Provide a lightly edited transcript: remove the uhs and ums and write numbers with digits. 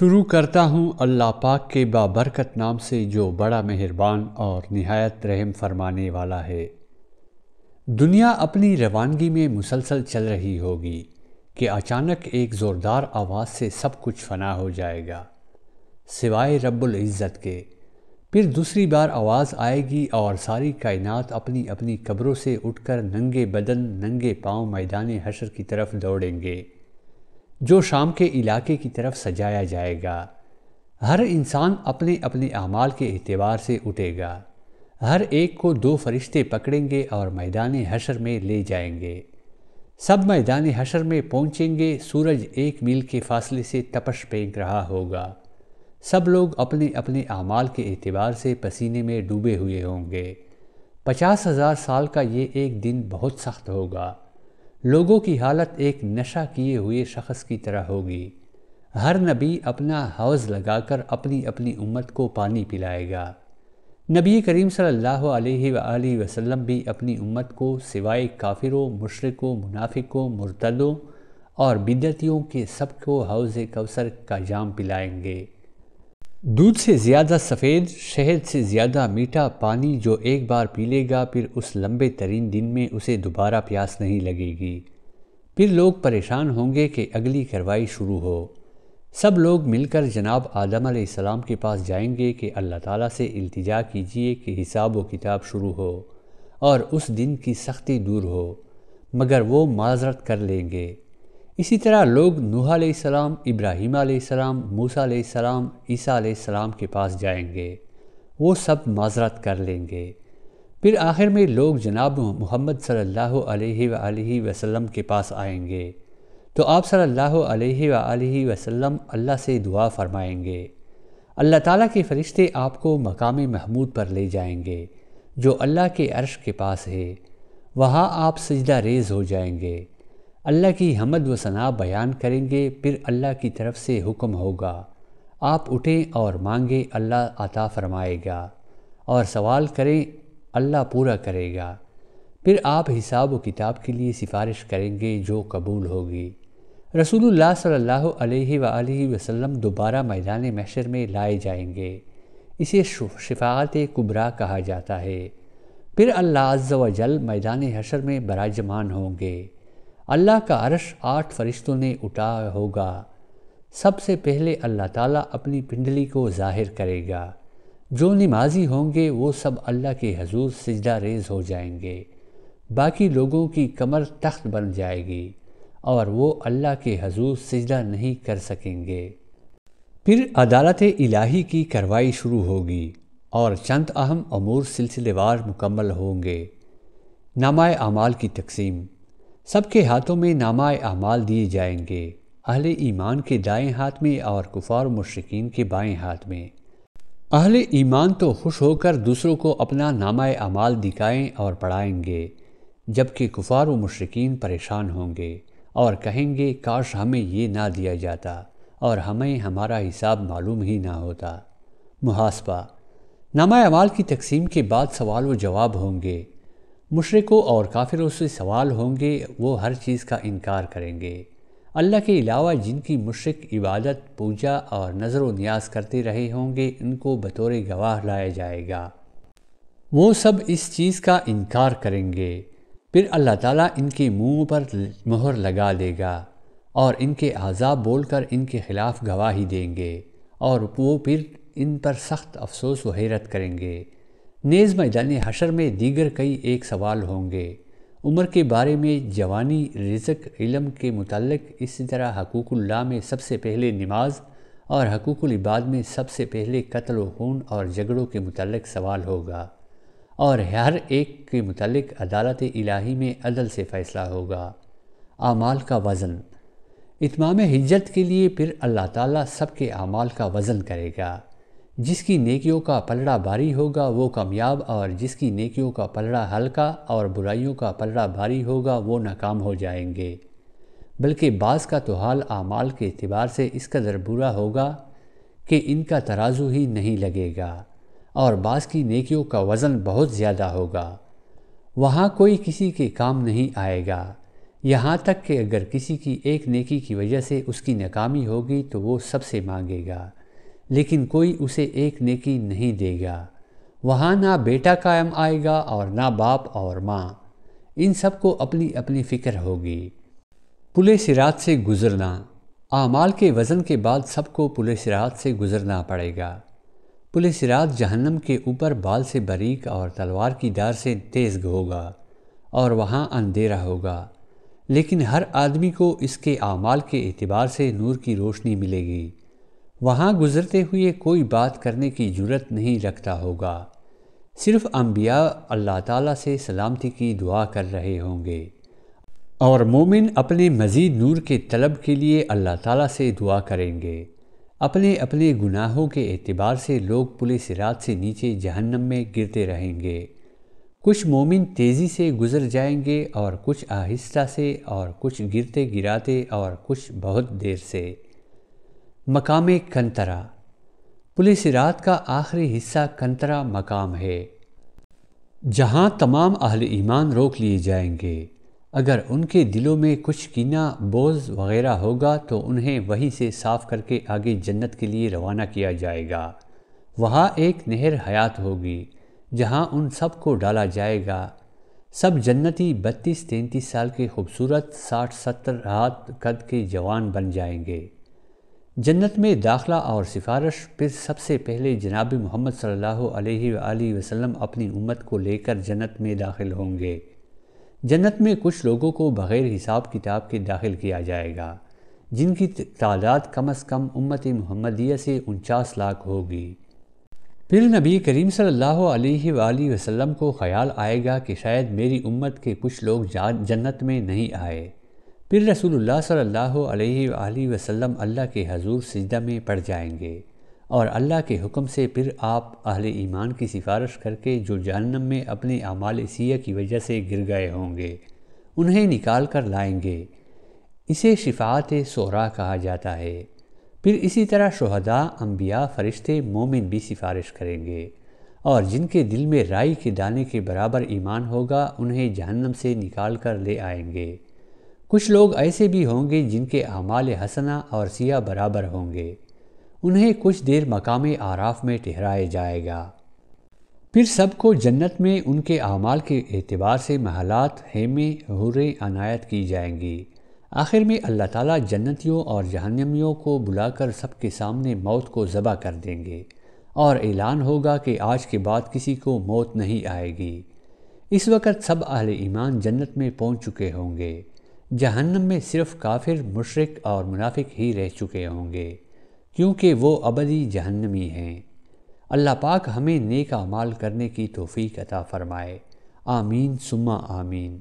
شروع کرتا ہوں اللہ پاک کے بابرکت نام سے جو بڑا مہربان اور نہایت رحم فرمانے والا ہے۔ دنیا اپنی روانگی میں مسلسل چل رہی ہوگی کہ اچانک ایک زوردار آواز سے سب کچھ فنا ہو جائے گا سوائے رب العزت کے۔ پھر دوسری بار آواز آئے گی اور ساری کائنات اپنی اپنی قبروں سے اٹھ کر ننگے بدن ننگے پاؤں میدان حشر کی طرف دوڑیں گے جو شام کے علاقے کی طرف سجایا جائے گا۔ ہر انسان اپنے اپنے اعمال کے اعتبار سے اٹھے گا۔ ہر ایک کو دو فرشتے پکڑیں گے اور میدان حشر میں لے جائیں گے۔ سب میدان حشر میں پہنچیں گے۔ سورج 1 میل کے فاصلے سے تپش پھینک رہا ہوگا۔ سب لوگ اپنے اپنے اعمال کے اعتبار سے پسینے میں ڈوبے ہوئے ہوں گے۔ 50,000 سال کا یہ ایک دن بہت سخت ہوگا۔ لوگوں کی حالت ایک نشہ کیے ہوئے شخص کی طرح ہوگی۔ ہر نبی اپنا حوض لگا کر اپنی اپنی امت کو پانی پلائے گا۔ نبی کریم صلی اللہ علیہ وآلہ وسلم بھی اپنی امت کو سوائے کافروں، مشرکوں، منافقوں، مرتدوں اور بدعتیوں کے سب کو حوض کوثر کا جام پلائیں گے۔ دودھ سے زیادہ سفید، شہد سے زیادہ میٹھا پانی جو ایک بار پی لے گا پھر اس لمبے ترین دن میں اسے دوبارہ پیاس نہیں لگے گی۔ پھر لوگ پریشان ہوں گے کہ اگلی کارروائی شروع ہو۔ سب لوگ مل کر جناب آدم علیہ السلام کے پاس جائیں گے کہ اللہ تعالیٰ سے التجا کیجئے کہ حساب و کتاب شروع ہو اور اس دن کی سختی دور ہو، مگر وہ معذرت کر لیں گے۔ اسی طرح لوگ نوح علیہ السلام، ابراہیم علیہ السلام، موسیٰ علیہ السلام، عیسیٰ علیہ السلام کے پاس جائیں گے، وہ سب معذرت کر لیں گے۔ پھر آخر میں لوگ جناب محمد صلی اللہ علیہ وآلہ وسلم کے پاس آئیں گے تو آپ صلی اللہ علیہ وآلہ وسلم اللہ سے دعا فرمائیں گے۔ اللہ تعالیٰ کے فرشتے آپ کو مقام محمود پر لے جائیں گے جو اللہ کے عرش کے پاس ہے۔ وہاں آپ سجدہ ریز ہو جائیں گے، اللہ کی حمد و ثنا بیان کریں گے۔ پھر اللہ کی طرف سے حکم ہوگا، آپ اٹھیں اور مانگیں، اللہ عطا فرمائے گا، اور سوال کریں، اللہ پورا کرے گا۔ پھر آپ حساب و کتاب کے لیے سفارش کریں گے جو قبول ہوگی۔ رسول اللہ صلی اللہ علیہ وآلہ وسلم دوبارہ میدان محشر میں لائے جائیں گے۔ اسے شفاعت کبریٰ کہا جاتا ہے۔ پھر اللہ عز و جل میدان حشر میں براجمان ہوں گے۔ اللہ کا عرش 8 فرشتوں نے اٹھا ہوگا۔ سب سے پہلے اللہ تعالیٰ اپنی پنڈلی کو ظاہر کرے گا۔ جو نمازی ہوں گے وہ سب اللہ کے حضور سجدہ ریز ہو جائیں گے۔ باقی لوگوں کی کمر تخت بن جائے گی اور وہ اللہ کے حضور سجدہ نہیں کر سکیں گے۔ پھر عدالت الہی کی کارروائی شروع ہوگی اور چند اہم امور سلسلے وار مکمل ہوں گے۔ نامہ اعمال کی تقسیم۔ سب کے ہاتھوں میں نامہ اعمال دیے جائیں گے، اہل ایمان کے دائیں ہاتھ میں اور کفار و مشرکین کے بائیں ہاتھ میں۔ اہل ایمان تو خوش ہو کر دوسروں کو اپنا نامہ اعمال دکھائیں اور پڑھائیں گے، جبکہ کفار و مشرکین پریشان ہوں گے اور کہیں گے کاش ہمیں یہ نہ دیا جاتا اور ہمیں ہمارا حساب معلوم ہی نہ ہوتا۔ محاسبہ۔ نامہ اعمال کی تقسیم کے بعد سوال و جواب ہوں گے۔ مشرکوں اور کافروں سے سوال ہوں گے، وہ ہر چیز کا انکار کریں گے۔ اللہ کے علاوہ جن کی مشرک عبادت، پوجا اور نظر و نیاز کرتے رہے ہوں گے ان کو بطور گواہ لایا جائے گا۔ وہ سب اس چیز کا انکار کریں گے۔ پھر اللہ تعالیٰ ان کے منہ پر مہر لگا دے گا اور ان کے اعضاء بول کر ان کے خلاف گواہی دیں گے اور وہ پھر ان پر سخت افسوس و حیرت کریں گے۔ نیز میدان حشر میں دیگر کئی ایک سوال ہوں گے، عمر کے بارے میں، جوانی، رزق، علم کے متعلق۔ اسی طرح حقوق اللہ میں سب سے پہلے نماز اور حقوق العباد میں سب سے پہلے قتل و خون اور جھگڑوں کے متعلق سوال ہوگا، اور ہر ایک کے متعلق عدالت الہی میں عدل سے فیصلہ ہوگا۔ اعمال کا وزن۔ اتمام حجت کے لیے پھر اللہ تعالیٰ سب کے اعمال کا وزن کرے گا۔ جس کی نیکیوں کا پلڑا بھاری ہوگا وہ کامیاب، اور جس کی نیکیوں کا پلڑا ہلکا اور برائیوں کا پلڑا بھاری ہوگا وہ ناکام ہو جائیں گے۔ بلکہ بعض کا تو حال اعمال کے اعتبار سے اس قدر برا ہوگا کہ ان کا ترازو ہی نہیں لگے گا، اور بعض کی نیکیوں کا وزن بہت زیادہ ہوگا۔ وہاں کوئی کسی کے کام نہیں آئے گا۔ یہاں تک کہ اگر کسی کی ایک نیکی کی وجہ سے اس کی ناکامی ہوگی تو وہ سب سے مانگے گا، لیکن کوئی اسے ایک نیکی نہیں دے گا۔ وہاں نہ بیٹا قائم آئے گا اور نہ باپ اور ماں، ان سب کو اپنی اپنی فکر ہوگی۔ پل صراط سے گزرنا، اعمال کے وزن کے بعد سب کو پل صراط سے گزرنا پڑے گا۔ پل صراط جہنم کے اوپر بال سے باریک اور تلوار کی دھار سے تیز ہوگا اور وہاں اندھیرا ہوگا، لیکن ہر آدمی کو اس کے اعمال کے اعتبار سے نور کی روشنی ملے گی۔ وہاں گزرتے ہوئے کوئی بات کرنے کی جرأت نہیں رکھتا ہوگا، صرف انبیاء اللہ تعالیٰ سے سلامتی کی دعا کر رہے ہوں گے، اور مومن اپنے مزید نور کے طلب کے لیے اللہ تعالیٰ سے دعا کریں گے۔ اپنے اپنے گناہوں کے اعتبار سے لوگ پل صراط سے نیچے جہنم میں گرتے رہیں گے۔ کچھ مومن تیزی سے گزر جائیں گے اور کچھ آہستہ سے، اور کچھ گرتے گراتے اور کچھ بہت دیر سے۔ مقام کنترا، پل صراط کا آخری حصہ کنترا مقام ہے، جہاں تمام اہل ایمان روک لیے جائیں گے۔ اگر ان کے دلوں میں کچھ کینہ، بغض وغیرہ ہوگا تو انہیں وہیں سے صاف کر کے آگے جنت کے لیے روانہ کیا جائے گا۔ وہاں ایک نہر حیات ہوگی جہاں ان سب کو ڈالا جائے گا۔ سب جنتی 32-33 سال کے خوبصورت، 60-70 ہاتھ قد کے جوان بن جائیں گے۔ جنت میں داخلہ اور سفارش، پھر سب سے پہلے جناب محمد صلی اللہ علیہ وآلہ وسلم اپنی امت کو لے کر جنت میں داخل ہوں گے۔ جنت میں کچھ لوگوں کو بغیر حساب کتاب کے داخل کیا جائے گا، جن کی تعداد کم از کم امت محمدیہ سے 49 لاکھ ہوگی۔ پھر نبی کریم صلی اللہ علیہ وآلہ وسلم کو خیال آئے گا کہ شاید میری امت کے کچھ لوگ جنت میں نہیں آئے۔ پھر رسول اللہ صلی اللہ علیہ وآلہ وسلم اللہ کے حضور سجدہ میں پڑ جائیں گے، اور اللہ کے حکم سے پھر آپ اہل ایمان کی سفارش کر کے جو جہنم میں اپنے اعمال سیئہ کی وجہ سے گر گئے ہوں گے انہیں نکال کر لائیں گے۔ اسے شفاعت صغریٰ کہا جاتا ہے۔ پھر اسی طرح شہداء، انبیاء، فرشتے، مومن بھی سفارش کریں گے، اور جن کے دل میں رائی کے دانے کے برابر ایمان ہوگا انہیں جہنم سے نکال کر لے آئیں گے۔ کچھ لوگ ایسے بھی ہوں گے جن کے اعمال حسنہ اور سیئہ برابر ہوں گے، انہیں کچھ دیر مقام اعراف میں ٹھہرایا جائے گا۔ پھر سب کو جنت میں ان کے اعمال کے اعتبار سے محلات، خیمے، حوریں عنایت کی جائیں گی۔ آخر میں اللہ تعالیٰ جنتیوں اور جہنمیوں کو بلا کر سب کے سامنے موت کو ذبح کر دیں گے، اور اعلان ہوگا کہ آج کے بعد کسی کو موت نہیں آئے گی۔ اس وقت سب اہل ایمان جنت میں پہنچ چکے ہوں گے۔ جہنم میں صرف کافر، مشرک اور منافق ہی رہ چکے ہوں گے، کیونکہ وہ ابدی جہنمی ہیں۔ اللہ پاک ہمیں نیک اعمال کرنے کی توفیق عطا فرمائے۔ آمین ثم آمین۔